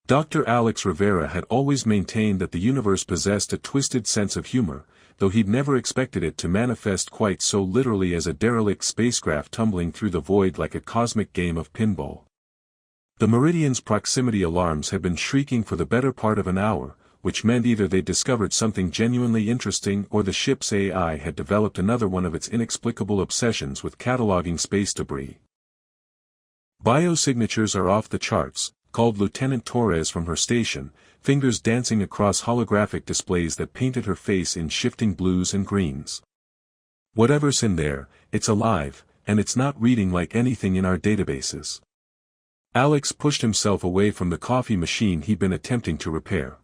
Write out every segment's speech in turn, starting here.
Dr. Alex Rivera had always maintained that the universe possessed a twisted sense of humor, though he'd never expected it to manifest quite so literally as a derelict spacecraft tumbling through the void like a cosmic game of pinball. The Meridian's proximity alarms had been shrieking for the better part of an hour, which meant either they'd discovered something genuinely interesting or the ship's AI had developed another one of its inexplicable obsessions with cataloging space debris. Biosignatures are off the charts, called Lieutenant Torres from her station, fingers dancing across holographic displays that painted her face in shifting blues and greens. Whatever's in there, it's alive, and it's not reading like anything in our databases. Alex pushed himself away from the coffee machine he'd been attempting to repair.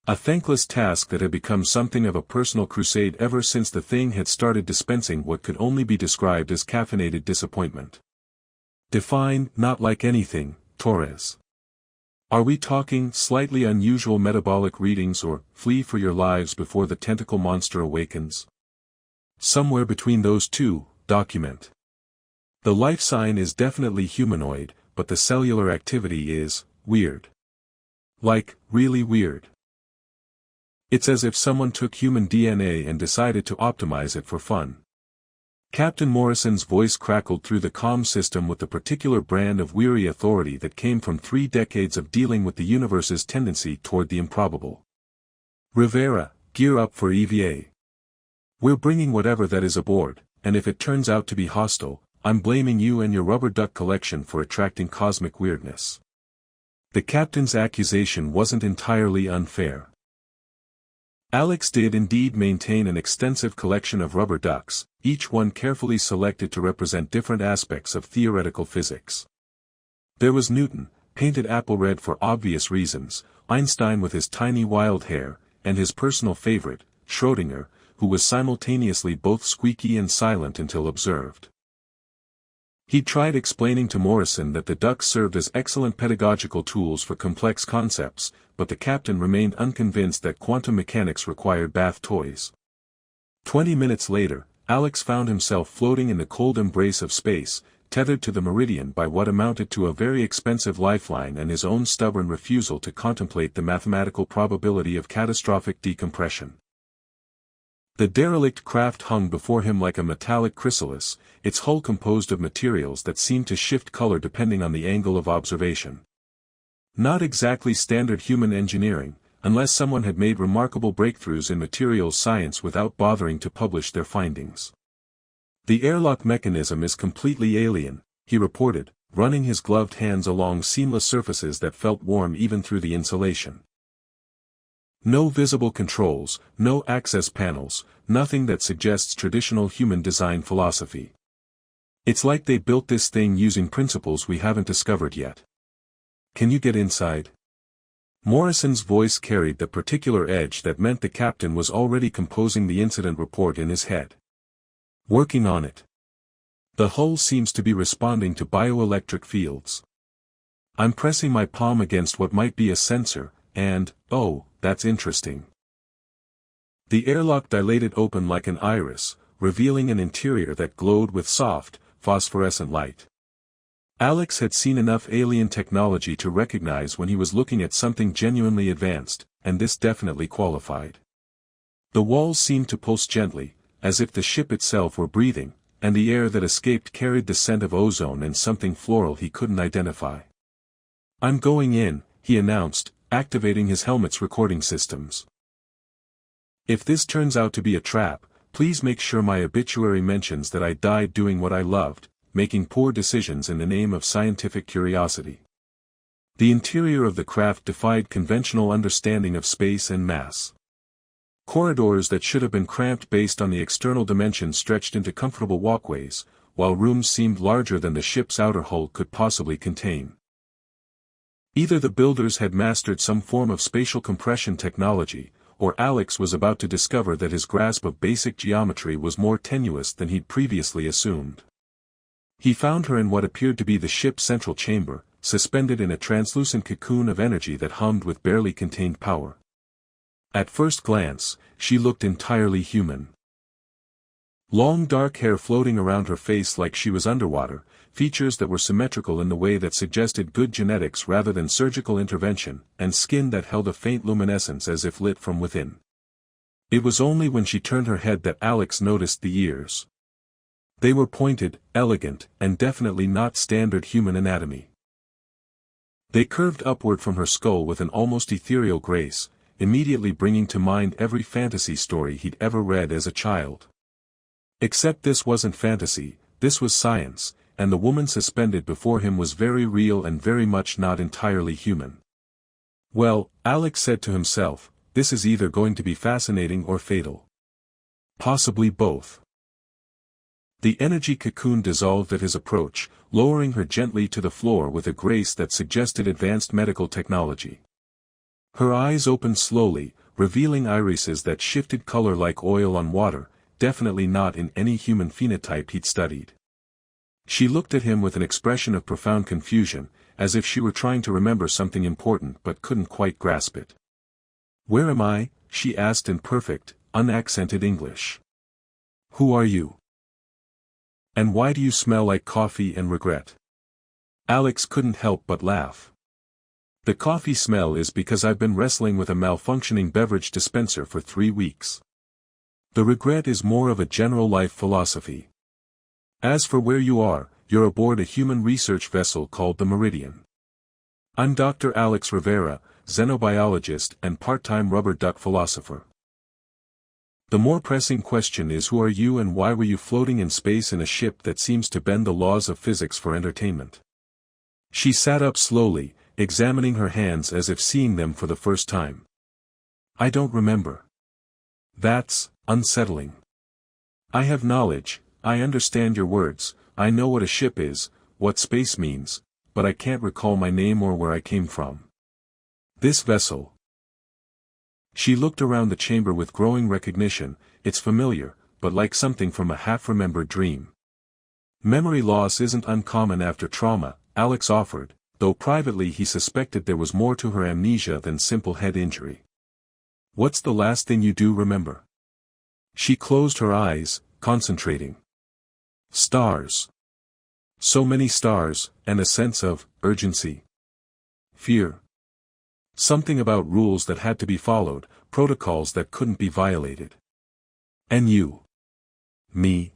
A thankless task that had become something of a personal crusade ever since the thing had started dispensing what could only be described as caffeinated disappointment. Define, not like anything, Torres. Are we talking slightly unusual metabolic readings or flee for your lives before the tentacle monster awakens? Somewhere between those two, document. The life sign is definitely humanoid, but the cellular activity is weird. Like, really weird. It's as if someone took human DNA and decided to optimize it for fun. Captain Morrison's voice crackled through the comm system with the particular brand of weary authority that came from 3 decades of dealing with the universe's tendency toward the improbable. Rivera, gear up for EVA. We're bringing whatever that is aboard, and if it turns out to be hostile, I'm blaming you and your rubber duck collection for attracting cosmic weirdness. The captain's accusation wasn't entirely unfair. Alex did indeed maintain an extensive collection of rubber ducks, each one carefully selected to represent different aspects of theoretical physics. There was Newton, painted apple red for obvious reasons, Einstein with his tiny wild hair, and his personal favorite, Schrödinger, who was simultaneously both squeaky and silent until observed. He tried explaining to Morrison that the ducks served as excellent pedagogical tools for complex concepts, but the captain remained unconvinced that quantum mechanics required bath toys. 20 minutes later, Alex found himself floating in the cold embrace of space, tethered to the Meridian by what amounted to a very expensive lifeline and his own stubborn refusal to contemplate the mathematical probability of catastrophic decompression. The derelict craft hung before him like a metallic chrysalis, its hull composed of materials that seemed to shift color depending on the angle of observation. Not exactly standard human engineering, unless someone had made remarkable breakthroughs in materials science without bothering to publish their findings. The airlock mechanism is completely alien, he reported, running his gloved hands along seamless surfaces that felt warm even through the insulation. No visible controls, no access panels, nothing that suggests traditional human design philosophy. It's like they built this thing using principles we haven't discovered yet. Can you get inside? Morrison's voice carried the particular edge that meant the captain was already composing the incident report in his head. Working on it. The hull seems to be responding to bioelectric fields. I'm pressing my palm against what might be a sensor, and, oh, that's interesting. The airlock dilated open like an iris, revealing an interior that glowed with soft, phosphorescent light. Alex had seen enough alien technology to recognize when he was looking at something genuinely advanced, and this definitely qualified. The walls seemed to pulse gently, as if the ship itself were breathing, and the air that escaped carried the scent of ozone and something floral he couldn't identify. I'm going in, he announced, activating his helmet's recording systems. If this turns out to be a trap, please make sure my obituary mentions that I died doing what I loved, making poor decisions in the name of scientific curiosity. The interior of the craft defied conventional understanding of space and mass. Corridors that should have been cramped based on the external dimensions stretched into comfortable walkways, while rooms seemed larger than the ship's outer hull could possibly contain. Either the builders had mastered some form of spatial compression technology, or Alex was about to discover that his grasp of basic geometry was more tenuous than he'd previously assumed. He found her in what appeared to be the ship's central chamber, suspended in a translucent cocoon of energy that hummed with barely contained power. At first glance, she looked entirely human. Long dark hair floating around her face like she was underwater, features that were symmetrical in the way that suggested good genetics rather than surgical intervention, and skin that held a faint luminescence as if lit from within. It was only when she turned her head that Alex noticed the ears. They were pointed, elegant, and definitely not standard human anatomy. They curved upward from her skull with an almost ethereal grace, immediately bringing to mind every fantasy story he'd ever read as a child. Except this wasn't fantasy, this was science, and the woman suspended before him was very real and very much not entirely human. Well, Alex said to himself, this is either going to be fascinating or fatal. Possibly both. The energy cocoon dissolved at his approach, lowering her gently to the floor with a grace that suggested advanced medical technology. Her eyes opened slowly, revealing irises that shifted color like oil on water, definitely not in any human phenotype he'd studied. She looked at him with an expression of profound confusion, as if she were trying to remember something important but couldn't quite grasp it. "Where am I?" she asked in perfect, unaccented English. "Who are you? And why do you smell like coffee and regret?" Alex couldn't help but laugh. "The coffee smell is because I've been wrestling with a malfunctioning beverage dispenser for 3 weeks. The regret is more of a general life philosophy. As for where you are, you're aboard a human research vessel called the Meridian. I'm Dr. Alex Rivera, xenobiologist and part-time rubber duck philosopher. The more pressing question is, who are you and why were you floating in space in a ship that seems to bend the laws of physics for entertainment?" She sat up slowly, examining her hands as if seeing them for the first time. "I don't remember." "That's unsettling. I have knowledge, I understand your words, I know what a ship is, what space means, but I can't recall my name or where I came from. This vessel." She looked around the chamber with growing recognition. "It's familiar, but like something from a half-remembered dream." "Memory loss isn't uncommon after trauma," Alex offered, though privately he suspected there was more to her amnesia than simple head injury. "What's the last thing you do remember?" She closed her eyes, concentrating. "Stars. So many stars, and a sense of urgency. Fear. Something about rules that had to be followed, protocols that couldn't be violated." "And you?" "Me?"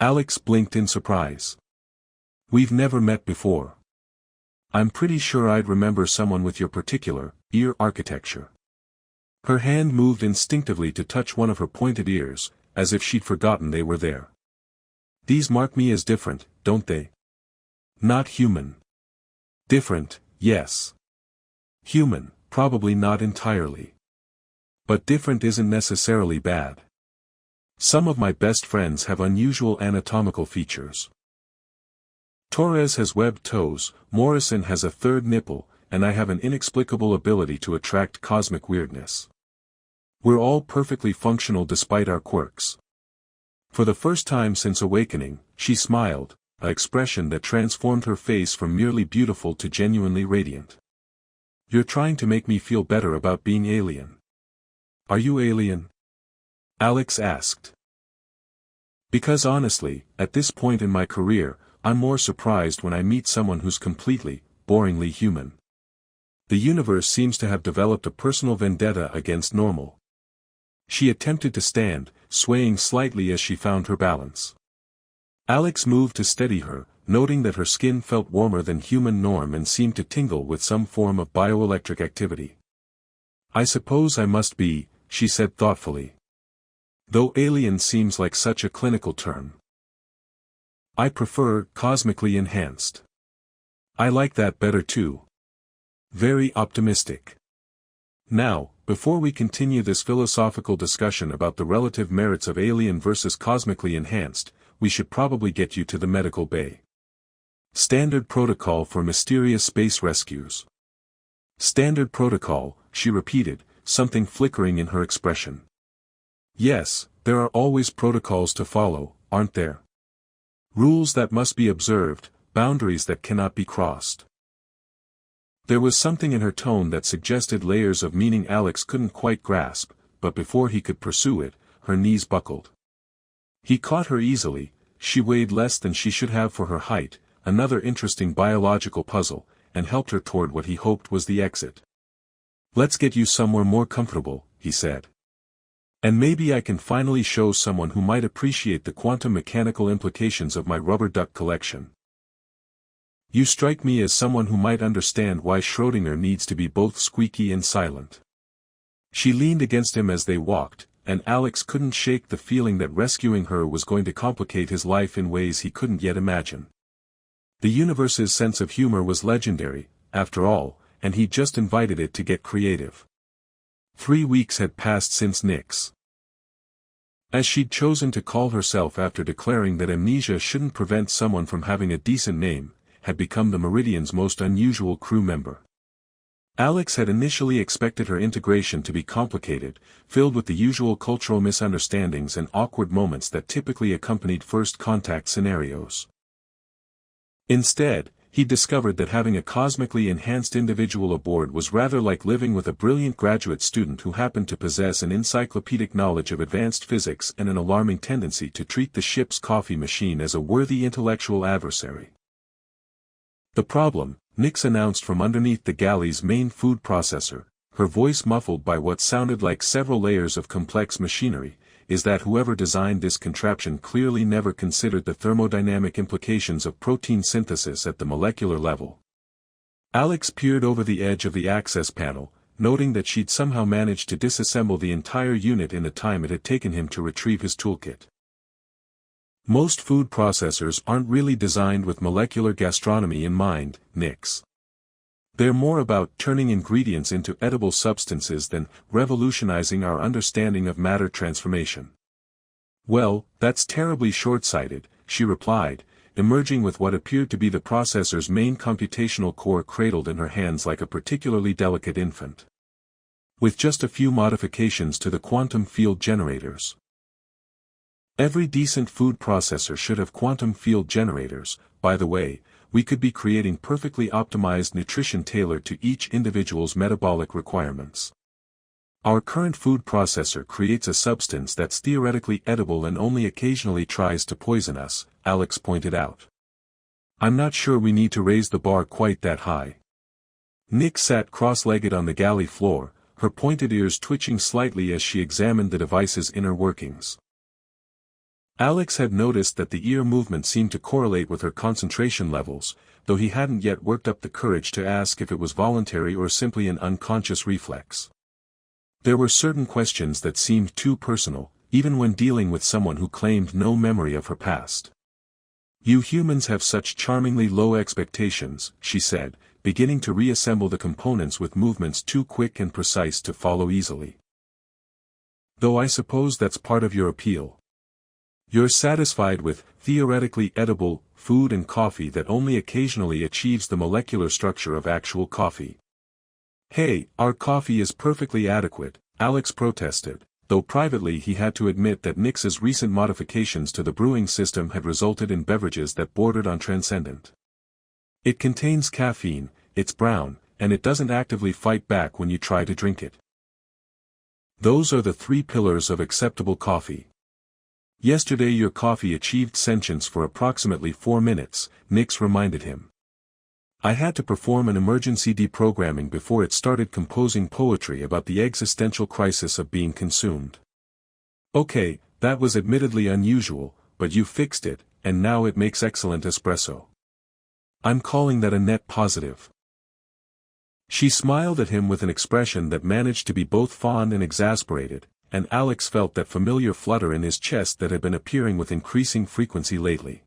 Alex blinked in surprise. "We've never met before. I'm pretty sure I'd remember someone with your particular ear architecture." Her hand moved instinctively to touch one of her pointed ears, as if she'd forgotten they were there. "These mark me as different, don't they?" "Not human." "Different, yes. Human, probably not entirely. But different isn't necessarily bad. Some of my best friends have unusual anatomical features. Torres has webbed toes, Morrison has a third nipple, and I have an inexplicable ability to attract cosmic weirdness. We're all perfectly functional despite our quirks." For the first time since awakening, she smiled, an expression that transformed her face from merely beautiful to genuinely radiant. "You're trying to make me feel better about being alien." "Are you alien?" Alex asked. "Because honestly, at this point in my career, I'm more surprised when I meet someone who's completely, boringly human. The universe seems to have developed a personal vendetta against normal." She attempted to stand, swaying slightly as she found her balance. Alex moved to steady her, noting that her skin felt warmer than human norm and seemed to tingle with some form of bioelectric activity. "I suppose I must be," she said thoughtfully. "Though alien seems like such a clinical term. I prefer cosmically enhanced. I like that better too." Very optimistic. "Now, before we continue this philosophical discussion about the relative merits of alien versus cosmically enhanced, we should probably get you to the medical bay. Standard protocol for mysterious space rescues." "Standard protocol," she repeated, something flickering in her expression. "Yes, there are always protocols to follow, aren't there? Rules that must be observed, boundaries that cannot be crossed." There was something in her tone that suggested layers of meaning Alex couldn't quite grasp, but before he could pursue it, her knees buckled. He caught her easily, she weighed less than she should have for her height, another interesting biological puzzle, and helped her toward what he hoped was the exit. "Let's get you somewhere more comfortable," he said. "And maybe I can finally show someone who might appreciate the quantum mechanical implications of my rubber duck collection. You strike me as someone who might understand why Schrödinger needs to be both squeaky and silent." She leaned against him as they walked, and Alex couldn't shake the feeling that rescuing her was going to complicate his life in ways he couldn't yet imagine. The universe's sense of humor was legendary, after all, and he'd just invited it to get creative. 3 weeks had passed since Nix, as she'd chosen to call herself after declaring that amnesia shouldn't prevent someone from having a decent name, had become the Meridian's most unusual crew member. Alex had initially expected her integration to be complicated, filled with the usual cultural misunderstandings and awkward moments that typically accompanied first contact scenarios. Instead, he discovered that having a cosmically enhanced individual aboard was rather like living with a brilliant graduate student who happened to possess an encyclopedic knowledge of advanced physics and an alarming tendency to treat the ship's coffee machine as a worthy intellectual adversary. "The problem," Nix announced from underneath the galley's main food processor, her voice muffled by what sounded like several layers of complex machinery, "is that whoever designed this contraption clearly never considered the thermodynamic implications of protein synthesis at the molecular level." Alex peered over the edge of the access panel, noting that she'd somehow managed to disassemble the entire unit in the time it had taken him to retrieve his toolkit. "Most food processors aren't really designed with molecular gastronomy in mind, Nix. They're more about turning ingredients into edible substances than revolutionizing our understanding of matter transformation." "Well, that's terribly short-sighted," she replied, emerging with what appeared to be the processor's main computational core cradled in her hands like a particularly delicate infant. "With just a few modifications to the quantum field generators." Every decent food processor should have quantum field generators. By the way, we could be creating perfectly optimized nutrition tailored to each individual's metabolic requirements. Our current food processor creates a substance that's theoretically edible and only occasionally tries to poison us, Alex pointed out. "I'm not sure we need to raise the bar quite that high." Nick sat cross-legged on the galley floor, her pointed ears twitching slightly as she examined the device's inner workings. Alex had noticed that the ear movement seemed to correlate with her concentration levels, though he hadn't yet worked up the courage to ask if it was voluntary or simply an unconscious reflex. There were certain questions that seemed too personal, even when dealing with someone who claimed no memory of her past. "You humans have such charmingly low expectations," she said, beginning to reassemble the components with movements too quick and precise to follow easily. "Though I suppose that's part of your appeal. You're satisfied with theoretically edible food and coffee that only occasionally achieves the molecular structure of actual coffee." "Hey, our coffee is perfectly adequate," Alex protested, though privately he had to admit that Nix's recent modifications to the brewing system had resulted in beverages that bordered on transcendent. "It contains caffeine, it's brown, and it doesn't actively fight back when you try to drink it. Those are the 3 pillars of acceptable coffee. Yesterday your coffee achieved sentience for approximately 4 minutes, Nix reminded him. I had to perform an emergency deprogramming before it started composing poetry about the existential crisis of being consumed. Okay, that was admittedly unusual, but you fixed it, and now it makes excellent espresso. I'm calling that a net positive." She smiled at him with an expression that managed to be both fond and exasperated, and Alex felt that familiar flutter in his chest that had been appearing with increasing frequency lately.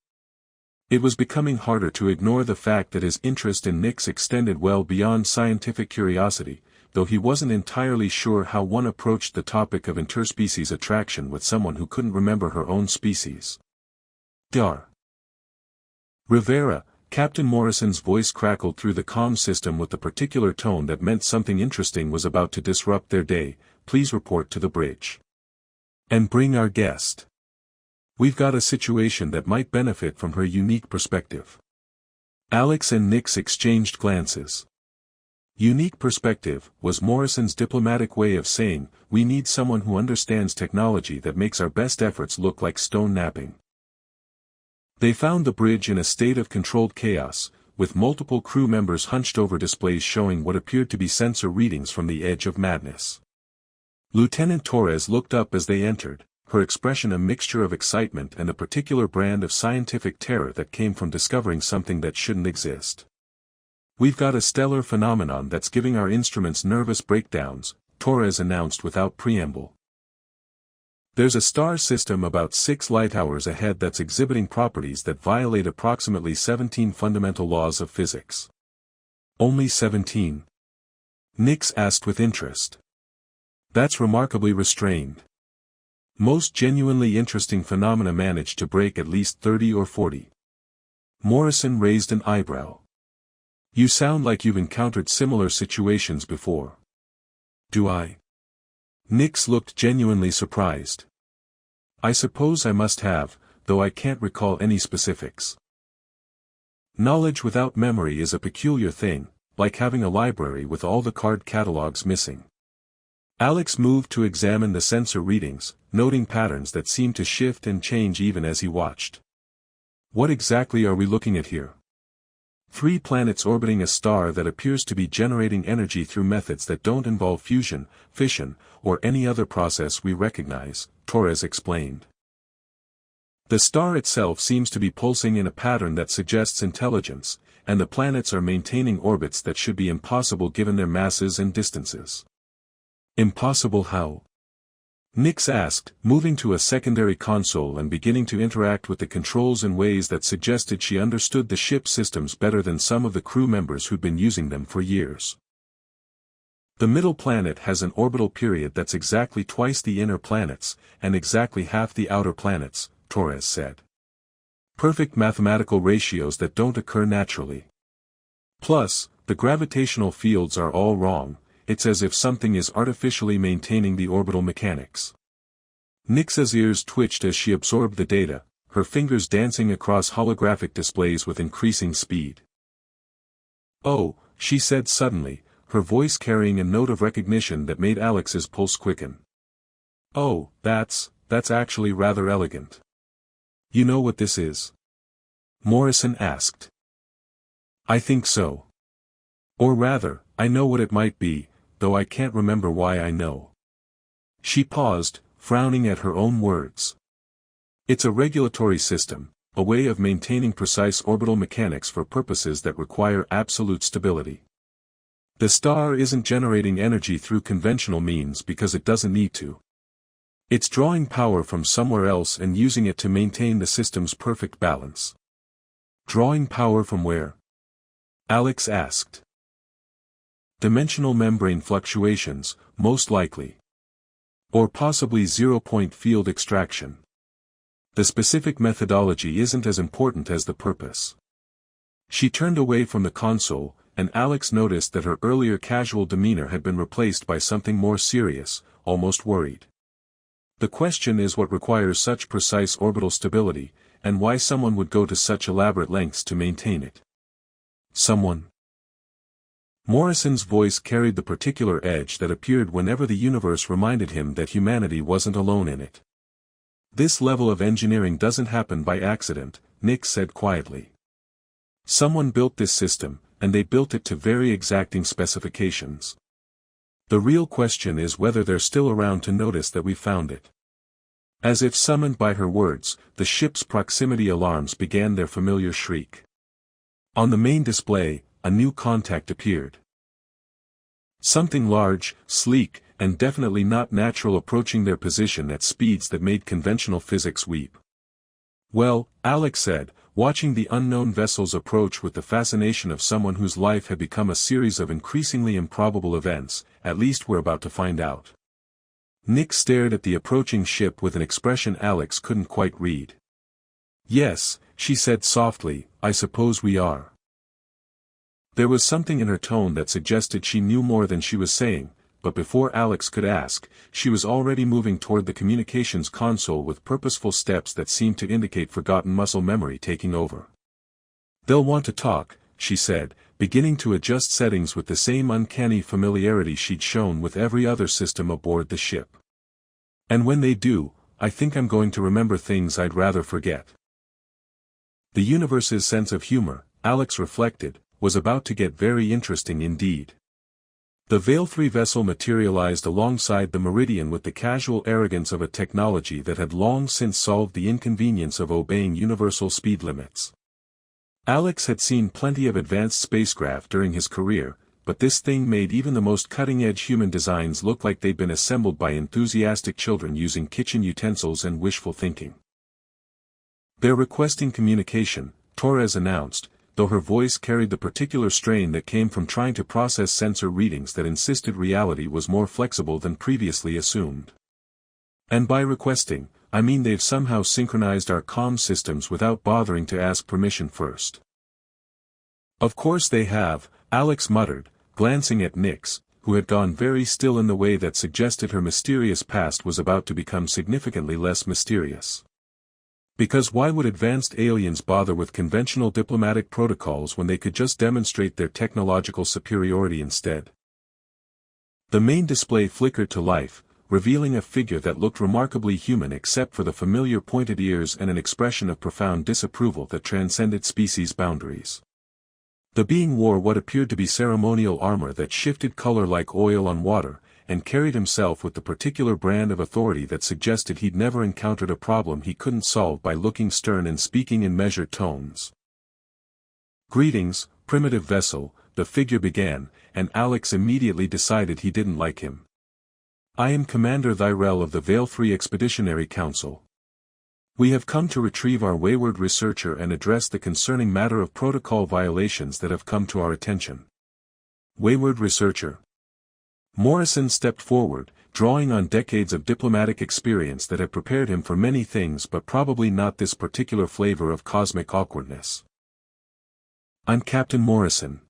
It was becoming harder to ignore the fact that his interest in Nix extended well beyond scientific curiosity, though he wasn't entirely sure how one approached the topic of interspecies attraction with someone who couldn't remember her own species. "Dar. Rivera," Captain Morrison's voice crackled through the comm system with the particular tone that meant something interesting was about to disrupt their day. "Please report to the bridge. And bring our guest. We've got a situation that might benefit from her unique perspective." Alex and Nix exchanged glances. "Unique perspective" was Morrison's diplomatic way of saying, "We need someone who understands technology that makes our best efforts look like stone napping." They found the bridge in a state of controlled chaos, with multiple crew members hunched over displays showing what appeared to be sensor readings from the edge of madness. Lieutenant Torres looked up as they entered, her expression a mixture of excitement and a particular brand of scientific terror that came from discovering something that shouldn't exist. "We've got a stellar phenomenon that's giving our instruments nervous breakdowns," Torres announced without preamble. "There's a star system about 6 light-hours ahead that's exhibiting properties that violate approximately 17 fundamental laws of physics." "Only 17?" Nix asked with interest. "That's remarkably restrained. Most genuinely interesting phenomena manage to break at least 30 or 40. Morrison raised an eyebrow. "You sound like you've encountered similar situations before." "Do I?" Nix looked genuinely surprised. "I suppose I must have, though I can't recall any specifics." Knowledge without memory is a peculiar thing, like having a library with all the card catalogs missing. Alex moved to examine the sensor readings, noting patterns that seemed to shift and change even as he watched. "What exactly are we looking at here?" 3 planets orbiting a star that appears to be generating energy through methods that don't involve fusion, fission, or any other process we recognize," Torres explained. "The star itself seems to be pulsing in a pattern that suggests intelligence, and the planets are maintaining orbits that should be impossible given their masses and distances." "Impossible how?" Nix asked, moving to a secondary console and beginning to interact with the controls in ways that suggested she understood the ship systems better than some of the crew members who'd been using them for years. "The middle planet has an orbital period that's exactly twice the inner planets, and exactly half the outer planets," Torres said. "Perfect mathematical ratios that don't occur naturally. Plus, the gravitational fields are all wrong. It's as if something is artificially maintaining the orbital mechanics." Nix's ears twitched as she absorbed the data, her fingers dancing across holographic displays with increasing speed. "Oh," she said suddenly, her voice carrying a note of recognition that made Alex's pulse quicken. "Oh, that's actually rather elegant. You know what this is?" Morrison asked. "I think so. Or rather, I know what it might be, though I can't remember why I know." She paused, frowning at her own words. "It's a regulatory system, a way of maintaining precise orbital mechanics for purposes that require absolute stability. The star isn't generating energy through conventional means because it doesn't need to. It's drawing power from somewhere else and using it to maintain the system's perfect balance." "Drawing power from where?" Alex asked. "Dimensional membrane fluctuations, most likely. Or possibly zero-point field extraction. The specific methodology isn't as important as the purpose." She turned away from the console, and Alex noticed that her earlier casual demeanor had been replaced by something more serious, almost worried. "The question is what requires such precise orbital stability, and why someone would go to such elaborate lengths to maintain it." "Someone?" Morrison's voice carried the particular edge that appeared whenever the universe reminded him that humanity wasn't alone in it. "This level of engineering doesn't happen by accident," Nix said quietly. "Someone built this system, and they built it to very exacting specifications. The real question is whether they're still around to notice that we found it." As if summoned by her words, the ship's proximity alarms began their familiar shriek. On the main display, a new contact appeared. Something large, sleek, and definitely not natural approaching their position at speeds that made conventional physics weep. "Well," Alex said, watching the unknown vessels approach with the fascination of someone whose life had become a series of increasingly improbable events, "at least we're about to find out." Nick stared at the approaching ship with an expression Alex couldn't quite read. "Yes," she said softly, "I suppose we are." There was something in her tone that suggested she knew more than she was saying, but before Alex could ask, she was already moving toward the communications console with purposeful steps that seemed to indicate forgotten muscle memory taking over. "They'll want to talk," she said, beginning to adjust settings with the same uncanny familiarity she'd shown with every other system aboard the ship. "And when they do, I think I'm going to remember things I'd rather forget." The universe's sense of humor, Alex reflected, was about to get very interesting indeed. The Veil-3 vessel materialized alongside the Meridian with the casual arrogance of a technology that had long since solved the inconvenience of obeying universal speed limits. Alex had seen plenty of advanced spacecraft during his career, but this thing made even the most cutting-edge human designs look like they'd been assembled by enthusiastic children using kitchen utensils and wishful thinking. "They're requesting communication," Torres announced, though her voice carried the particular strain that came from trying to process sensor readings that insisted reality was more flexible than previously assumed. "And by requesting, I mean they've somehow synchronized our comm systems without bothering to ask permission first." "Of course they have," Alex muttered, glancing at Nix, who had gone very still in the way that suggested her mysterious past was about to become significantly less mysterious. Because why would advanced aliens bother with conventional diplomatic protocols when they could just demonstrate their technological superiority instead? The main display flickered to life, revealing a figure that looked remarkably human except for the familiar pointed ears and an expression of profound disapproval that transcended species boundaries. The being wore what appeared to be ceremonial armor that shifted color like oil on water, and carried himself with the particular brand of authority that suggested he'd never encountered a problem he couldn't solve by looking stern and speaking in measured tones. "Greetings, primitive vessel," the figure began, and Alex immediately decided he didn't like him. "I am Commander Tyrell of the Veil-3 Expeditionary Council. We have come to retrieve our wayward researcher and address the concerning matter of protocol violations that have come to our attention." "Wayward researcher?" Morrison stepped forward, drawing on decades of diplomatic experience that had prepared him for many things but probably not this particular flavor of cosmic awkwardness. "I'm Captain Morrison.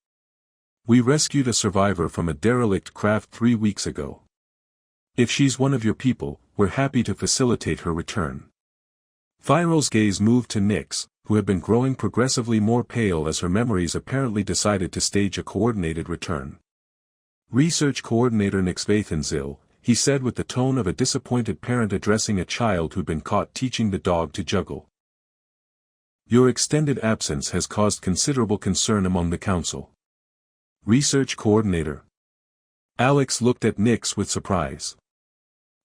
We rescued a survivor from a derelict craft 3 weeks ago. If she's one of your people, we're happy to facilitate her return." Thyrell's gaze moved to Nix, who had been growing progressively more pale as her memories apparently decided to stage a coordinated return. "Research Coordinator Nix Vathenzil," he said with the tone of a disappointed parent addressing a child who'd been caught teaching the dog to juggle. "Your extended absence has caused considerable concern among the Council." "Research Coordinator?" Alex looked at Nix with surprise.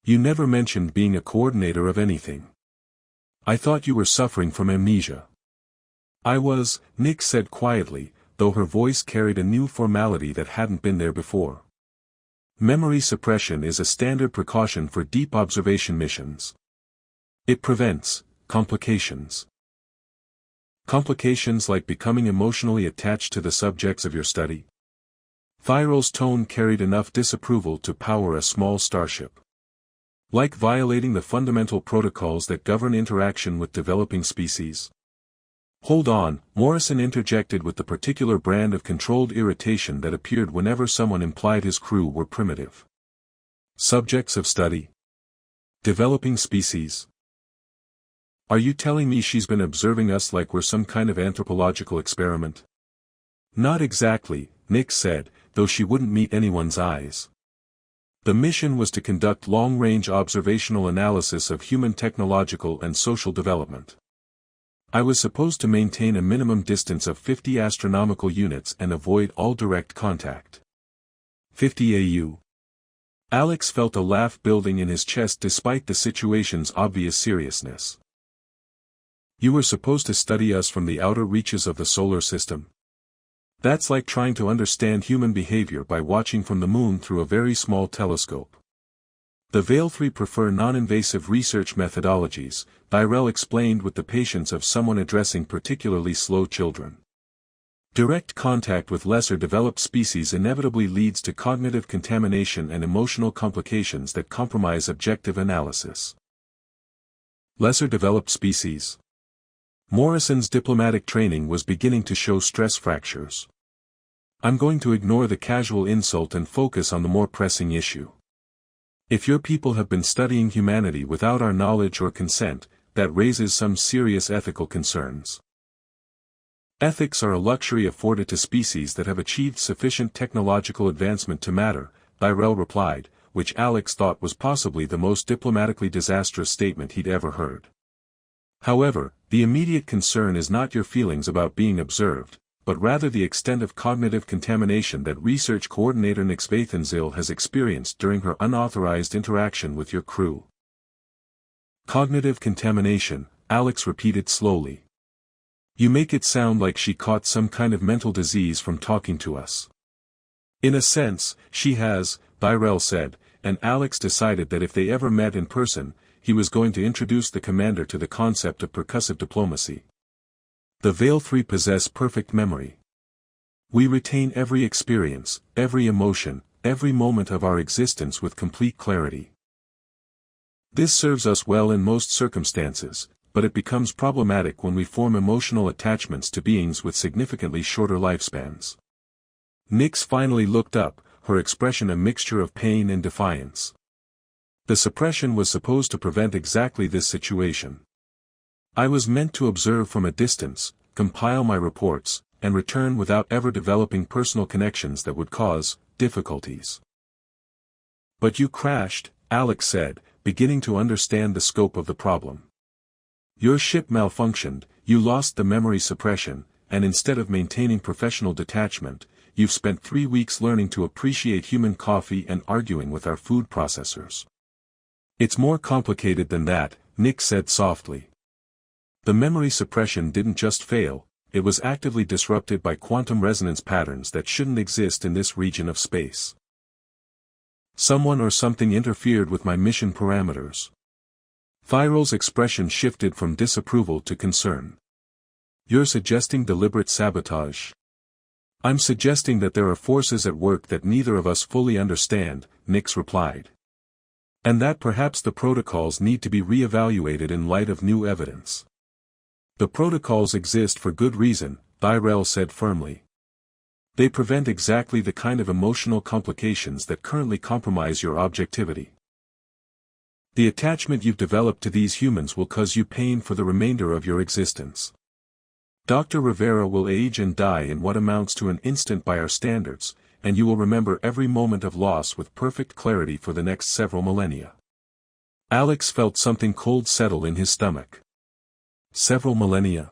"You never mentioned being a coordinator of anything. I thought you were suffering from amnesia." "I was," Nix said quietly, though her voice carried a new formality that hadn't been there before. "Memory suppression is a standard precaution for deep observation missions. It prevents complications." "Complications like becoming emotionally attached to the subjects of your study?" Thyrell's tone carried enough disapproval to power a small starship. "Like violating the fundamental protocols that govern interaction with developing species?" "Hold on," Morrison interjected with the particular brand of controlled irritation that appeared whenever someone implied his crew were primitive. "Subjects of study? Developing species? Are you telling me she's been observing us like we're some kind of anthropological experiment?" "Not exactly," Nix said, though she wouldn't meet anyone's eyes. "The mission was to conduct long-range observational analysis of human technological and social development. I was supposed to maintain a minimum distance of 50 astronomical units and avoid all direct contact." 50 AU. Alex felt a laugh building in his chest despite the situation's obvious seriousness. "You were supposed to study us from the outer reaches of the solar system? That's like trying to understand human behavior by watching from the moon through a very small telescope." "The Veil-3 prefer non-invasive research methodologies," Tyrell explained with the patience of someone addressing particularly slow children. "Direct contact with lesser developed species inevitably leads to cognitive contamination and emotional complications that compromise objective analysis." Lesser developed species? Morrison's diplomatic training was beginning to show stress fractures. "I'm going to ignore the casual insult and focus on the more pressing issue. If your people have been studying humanity without our knowledge or consent, that raises some serious ethical concerns." "Ethics are a luxury afforded to species that have achieved sufficient technological advancement to matter," Tyrell replied, which Alex thought was possibly the most diplomatically disastrous statement he'd ever heard. However, The immediate concern is not your feelings about being observed, but rather the extent of cognitive contamination that research coordinator Nix Vathenzil has experienced during her unauthorized interaction with your crew. Cognitive contamination, Alex repeated slowly. You make it sound like she caught some kind of mental disease from talking to us. In a sense, she has, Tyrell said, and Alex decided that if they ever met in person, he was going to introduce the commander to the concept of percussive diplomacy. The Veil 3 possess perfect memory. We retain every experience, every emotion, every moment of our existence with complete clarity. This serves us well in most circumstances, but it becomes problematic when we form emotional attachments to beings with significantly shorter lifespans. Nix finally looked up, her expression a mixture of pain and defiance. The suppression was supposed to prevent exactly this situation. I was meant to observe from a distance, compile my reports, and return without ever developing personal connections that would cause difficulties. But you crashed, Alex said, beginning to understand the scope of the problem. Your ship malfunctioned, you lost the memory suppression, and instead of maintaining professional detachment, you've spent 3 weeks learning to appreciate human coffee and arguing with our food processors. It's more complicated than that, Nix said softly. The memory suppression didn't just fail, it was actively disrupted by quantum resonance patterns that shouldn't exist in this region of space. Someone or something interfered with my mission parameters. Thyrell's expression shifted from disapproval to concern. You're suggesting deliberate sabotage? I'm suggesting that there are forces at work that neither of us fully understand, Nix replied. And that perhaps the protocols need to be re-evaluated in light of new evidence. The protocols exist for good reason, Tyrell said firmly. They prevent exactly the kind of emotional complications that currently compromise your objectivity. The attachment you've developed to these humans will cause you pain for the remainder of your existence. Dr. Rivera will age and die in what amounts to an instant by our standards, and you will remember every moment of loss with perfect clarity for the next several millennia. Alex felt something cold settle in his stomach. Several millennia.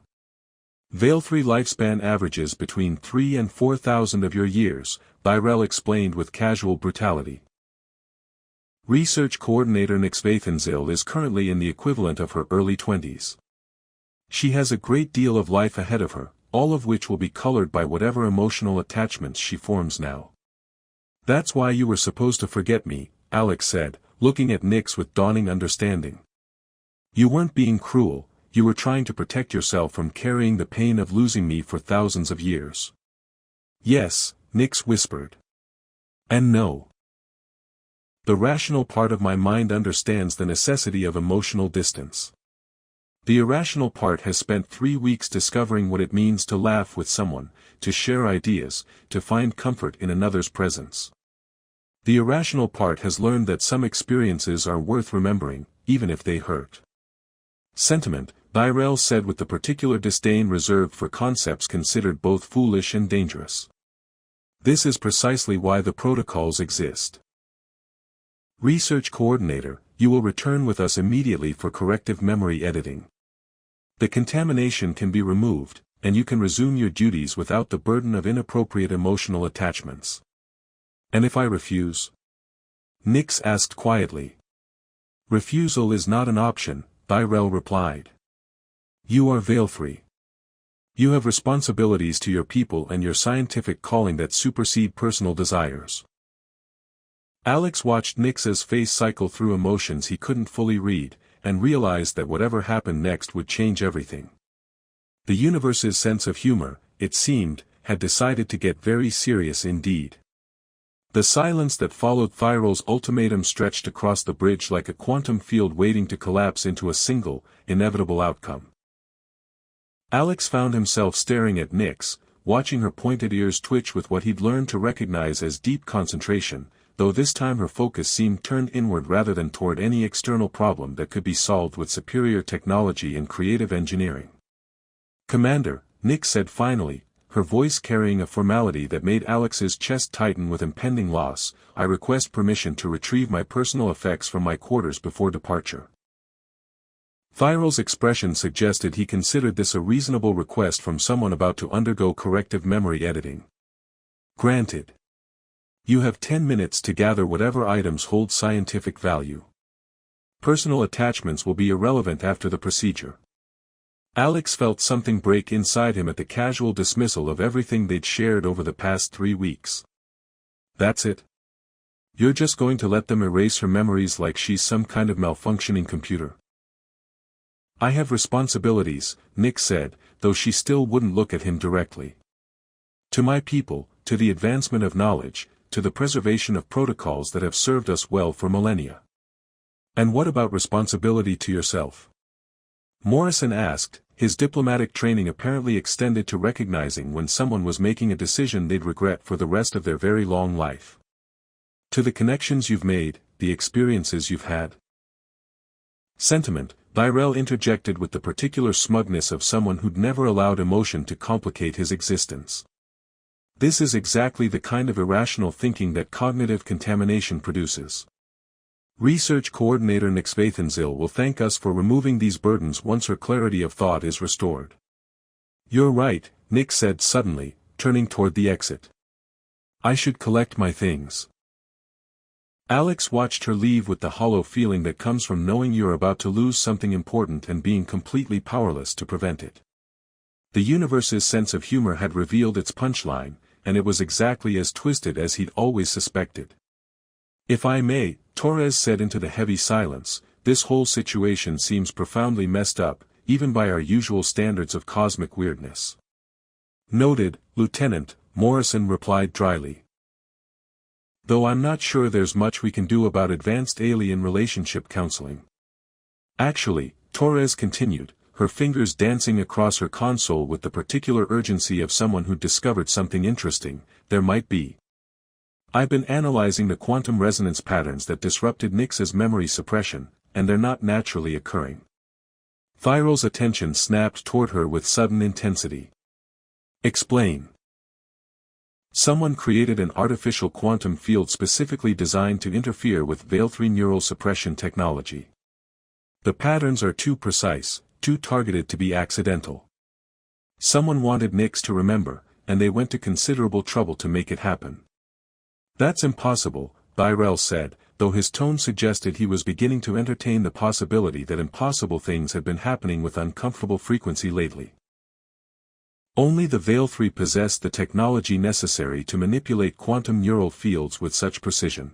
Veil 3 lifespan averages between 3 and 4,000 of your years, Tyrell explained with casual brutality. Research coordinator Nix Vathenzil is currently in the equivalent of her early 20s. She has a great deal of life ahead of her, all of which will be colored by whatever emotional attachments she forms now. That's why you were supposed to forget me, Alex said, looking at Nix with dawning understanding. You weren't being cruel, you were trying to protect yourself from carrying the pain of losing me for thousands of years. Yes, Nix whispered. And no. The rational part of my mind understands the necessity of emotional distance. The irrational part has spent 3 weeks discovering what it means to laugh with someone, to share ideas, to find comfort in another's presence. The irrational part has learned that some experiences are worth remembering, even if they hurt. Sentiment, Tyrell said with the particular disdain reserved for concepts considered both foolish and dangerous. This is precisely why the protocols exist. Research coordinator, you will return with us immediately for corrective memory editing. The contamination can be removed, and you can resume your duties without the burden of inappropriate emotional attachments. And if I refuse? Nix asked quietly. Refusal is not an option, Tyrell replied. You are veil-free. You have responsibilities to your people and your scientific calling that supersede personal desires. Alex watched Nix's face cycle through emotions he couldn't fully read, and realized that whatever happened next would change everything. The universe's sense of humor, it seemed, had decided to get very serious indeed. The silence that followed Thyro's ultimatum stretched across the bridge like a quantum field waiting to collapse into a single, inevitable outcome. Alex found himself staring at Nix, watching her pointed ears twitch with what he'd learned to recognize as deep concentration, though this time her focus seemed turned inward rather than toward any external problem that could be solved with superior technology and creative engineering. Commander, Nix said finally, her voice carrying a formality that made Alex's chest tighten with impending loss, I request permission to retrieve my personal effects from my quarters before departure. Thyrell's expression suggested he considered this a reasonable request from someone about to undergo corrective memory editing. Granted. You have 10 minutes to gather whatever items hold scientific value. Personal attachments will be irrelevant after the procedure. Alex felt something break inside him at the casual dismissal of everything they'd shared over the past 3 weeks. That's it? You're just going to let them erase her memories like she's some kind of malfunctioning computer? I have responsibilities, Nick said, though she still wouldn't look at him directly. To my people, to the advancement of knowledge, to the preservation of protocols that have served us well for millennia. And what about responsibility to yourself? Morrison asked, his diplomatic training apparently extended to recognizing when someone was making a decision they'd regret for the rest of their very long life. To the connections you've made, the experiences you've had. Sentiment, Tyrell interjected with the particular smugness of someone who'd never allowed emotion to complicate his existence. This is exactly the kind of irrational thinking that cognitive contamination produces. Research Coordinator Nick Svathenzil will thank us for removing these burdens once her clarity of thought is restored. You're right, Nick said suddenly, turning toward the exit. I should collect my things. Alex watched her leave with the hollow feeling that comes from knowing you're about to lose something important and being completely powerless to prevent it. The universe's sense of humor had revealed its punchline, and it was exactly as twisted as he'd always suspected. If I may, Torres said into the heavy silence, this whole situation seems profoundly messed up, even by our usual standards of cosmic weirdness. Noted, Lieutenant, Morrison replied dryly. Though I'm not sure there's much we can do about advanced alien relationship counseling. Actually, Torres continued, her fingers dancing across her console with the particular urgency of someone who'd discovered something interesting, there might be. I've been analyzing the quantum resonance patterns that disrupted Nix's memory suppression, and they're not naturally occurring. Thyrell's attention snapped toward her with sudden intensity. Explain. Someone created an artificial quantum field specifically designed to interfere with Veil-3 neural suppression technology. The patterns are too precise, too targeted to be accidental. Someone wanted Nix to remember, and they went to considerable trouble to make it happen. That's impossible, Tyrell said, though his tone suggested he was beginning to entertain the possibility that impossible things had been happening with uncomfortable frequency lately. Only the Veil-3 possessed the technology necessary to manipulate quantum neural fields with such precision.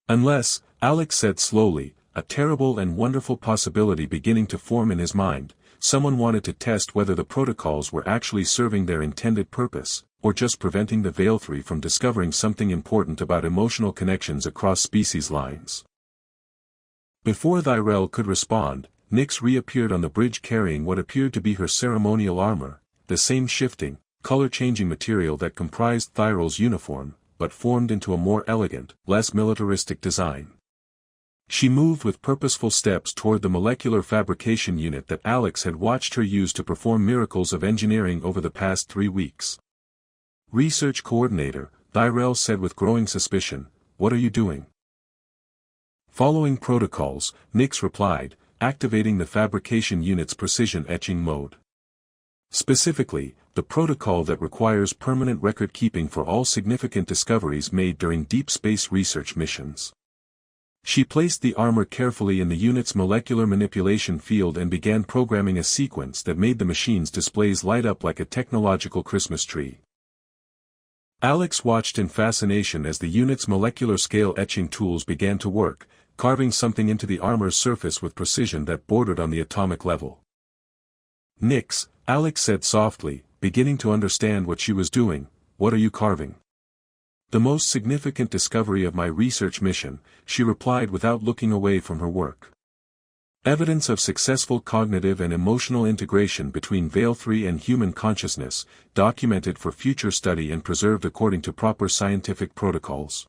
Unless, Alex said slowly, a terrible and wonderful possibility beginning to form in his mind, someone wanted to test whether the protocols were actually serving their intended purpose, or just preventing the Veil-3 from discovering something important about emotional connections across species lines. Before Tyrell could respond, Nix reappeared on the bridge carrying what appeared to be her ceremonial armor, the same shifting, color-changing material that comprised Tyrell's uniform, but formed into a more elegant, less militaristic design. She moved with purposeful steps toward the molecular fabrication unit that Alex had watched her use to perform miracles of engineering over the past 3 weeks. Research Coordinator, Tyrell said with growing suspicion, what are you doing? Following protocols, Nix replied, activating the fabrication unit's precision etching mode. Specifically, the protocol that requires permanent record-keeping for all significant discoveries made during deep space research missions. She placed the armor carefully in the unit's molecular manipulation field and began programming a sequence that made the machine's displays light up like a technological Christmas tree. Alex watched in fascination as the unit's molecular scale etching tools began to work, carving something into the armor's surface with precision that bordered on the atomic level. Nix, Alex said softly, beginning to understand what she was doing, what are you carving? The most significant discovery of my research mission, she replied without looking away from her work. Evidence of successful cognitive and emotional integration between Veil-3 and human consciousness, documented for future study and preserved according to proper scientific protocols.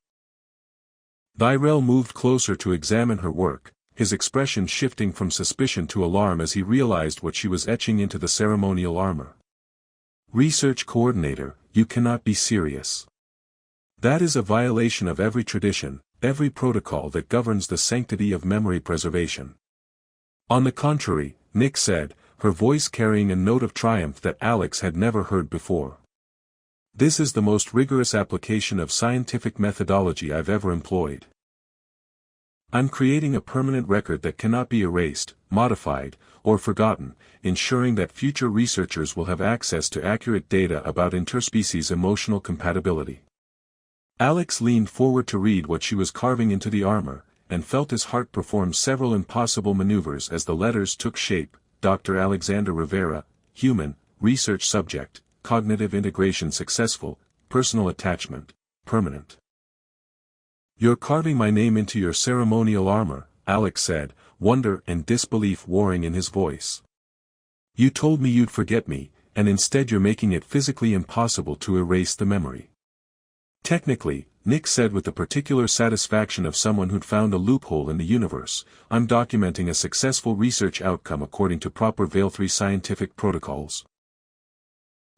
Tyrell moved closer to examine her work, his expression shifting from suspicion to alarm as he realized what she was etching into the ceremonial armor. Research Coordinator, you cannot be serious. That is a violation of every tradition, every protocol that governs the sanctity of memory preservation. On the contrary, Nick said, her voice carrying a note of triumph that Alex had never heard before. This is the most rigorous application of scientific methodology I've ever employed. I'm creating a permanent record that cannot be erased, modified, or forgotten, ensuring that future researchers will have access to accurate data about interspecies emotional compatibility. Alex leaned forward to read what she was carving into the armor, and felt his heart perform several impossible maneuvers as the letters took shape. Dr. Alexander Rivera, human, research subject, cognitive integration successful, personal attachment, permanent. You're carving my name into your ceremonial armor, Alex said, wonder and disbelief warring in his voice. You told me you'd forget me, and instead you're making it physically impossible to erase the memory. Technically, Nick said with the particular satisfaction of someone who'd found a loophole in the universe, I'm documenting a successful research outcome according to proper Veil 3 scientific protocols.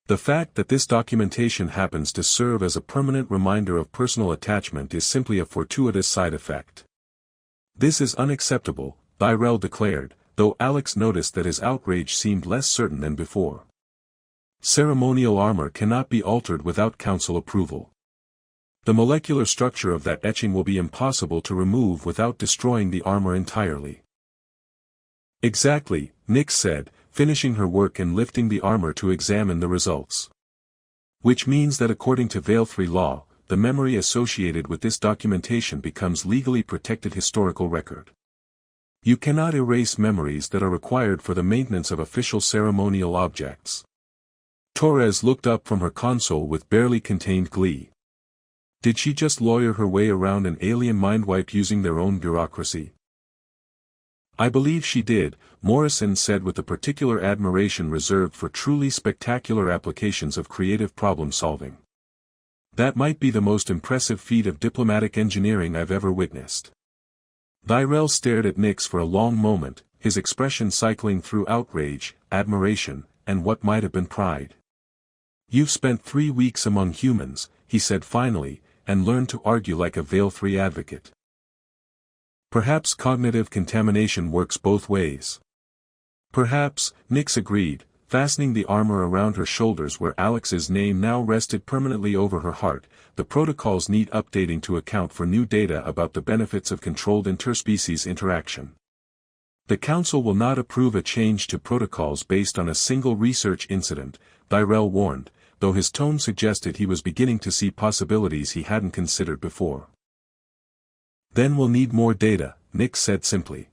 The fact that this documentation happens to serve as a permanent reminder of personal attachment is simply a fortuitous side effect. This is unacceptable, Tyrell declared, though Alex noticed that his outrage seemed less certain than before. Ceremonial armor cannot be altered without council approval. The molecular structure of that etching will be impossible to remove without destroying the armor entirely. Exactly, Nick said, finishing her work and lifting the armor to examine the results. Which means that according to Veil 3 law, the memory associated with this documentation becomes legally protected historical record. You cannot erase memories that are required for the maintenance of official ceremonial objects. Torres looked up from her console with barely contained glee. Did she just lawyer her way around an alien mindwipe using their own bureaucracy? I believe she did, Morrison said with a particular admiration reserved for truly spectacular applications of creative problem-solving. That might be the most impressive feat of diplomatic engineering I've ever witnessed. Tyrell stared at Nix for a long moment, his expression cycling through outrage, admiration, and what might have been pride. You've spent 3 weeks among humans, he said finally, and learned to argue like a Veil 3 advocate. Perhaps cognitive contamination works both ways. Perhaps, Nix agreed, fastening the armor around her shoulders where Alex's name now rested permanently over her heart. The protocols need updating to account for new data about the benefits of controlled interspecies interaction. The Council will not approve a change to protocols based on a single research incident, Tyrell warned, though his tone suggested he was beginning to see possibilities he hadn't considered before. Then we'll need more data, Nick said simply.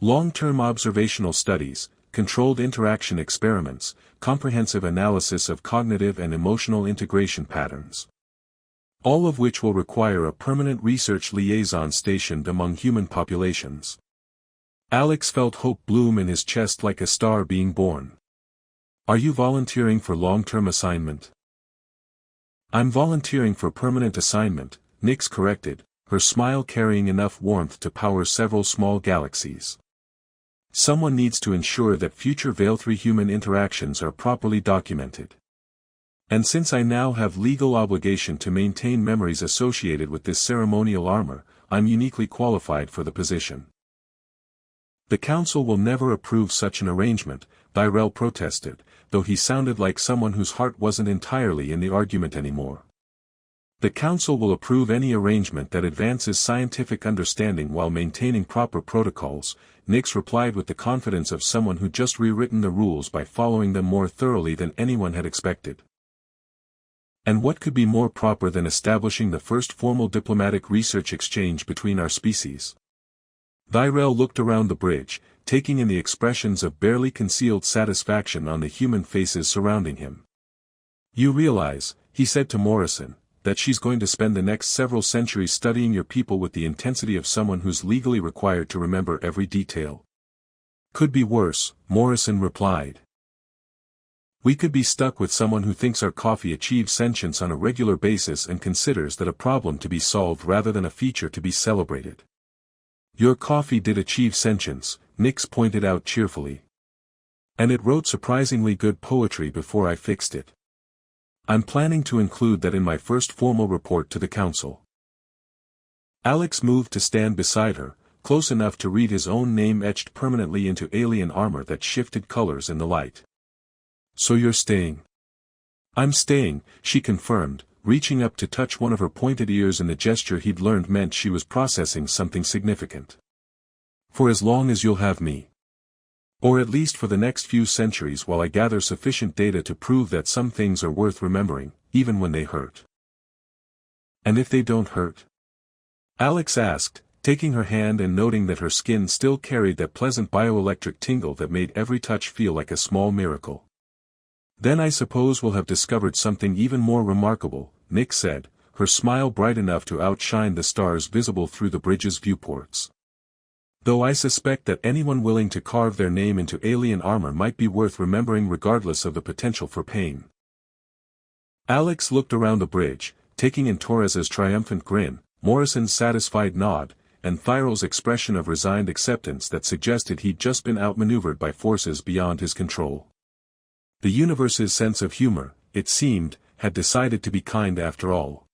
Long-term observational studies, controlled interaction experiments, comprehensive analysis of cognitive and emotional integration patterns. All of which will require a permanent research liaison stationed among human populations. Alex felt hope bloom in his chest like a star being born. Are you volunteering for long-term assignment? I'm volunteering for permanent assignment, Nix corrected, her smile carrying enough warmth to power several small galaxies. Someone needs to ensure that future Veil 3 human interactions are properly documented. And since I now have legal obligation to maintain memories associated with this ceremonial armor, I'm uniquely qualified for the position. The Council will never approve such an arrangement, Tyrell protested, though he sounded like someone whose heart wasn't entirely in the argument anymore. The Council will approve any arrangement that advances scientific understanding while maintaining proper protocols, Nix replied with the confidence of someone who just rewritten the rules by following them more thoroughly than anyone had expected. And what could be more proper than establishing the first formal diplomatic research exchange between our species? Tyrell looked around the bridge, taking in the expressions of barely concealed satisfaction on the human faces surrounding him. You realize, he said to Morrison, that she's going to spend the next several centuries studying your people with the intensity of someone who's legally required to remember every detail. Could be worse, Morrison replied. We could be stuck with someone who thinks our coffee achieves sentience on a regular basis and considers that a problem to be solved rather than a feature to be celebrated. Your coffee did achieve sentience, Nix pointed out cheerfully. And it wrote surprisingly good poetry before I fixed it. I'm planning to include that in my first formal report to the Council. Alex moved to stand beside her, close enough to read his own name etched permanently into alien armor that shifted colors in the light. "So you're staying?" "I'm staying," she confirmed, reaching up to touch one of her pointed ears in a gesture he'd learned meant she was processing something significant. "For as long as you'll have me. Or at least for the next few centuries while I gather sufficient data to prove that some things are worth remembering, even when they hurt." "And if they don't hurt?" Alex asked, taking her hand and noting that her skin still carried that pleasant bioelectric tingle that made every touch feel like a small miracle. "Then I suppose we'll have discovered something even more remarkable," Nick said, her smile bright enough to outshine the stars visible through the bridge's viewports. "Though I suspect that anyone willing to carve their name into alien armor might be worth remembering regardless of the potential for pain." Alex looked around the bridge, taking in Torres's triumphant grin, Morrison's satisfied nod, and Thyrell's expression of resigned acceptance that suggested he'd just been outmaneuvered by forces beyond his control. The universe's sense of humor, it seemed, had decided to be kind after all.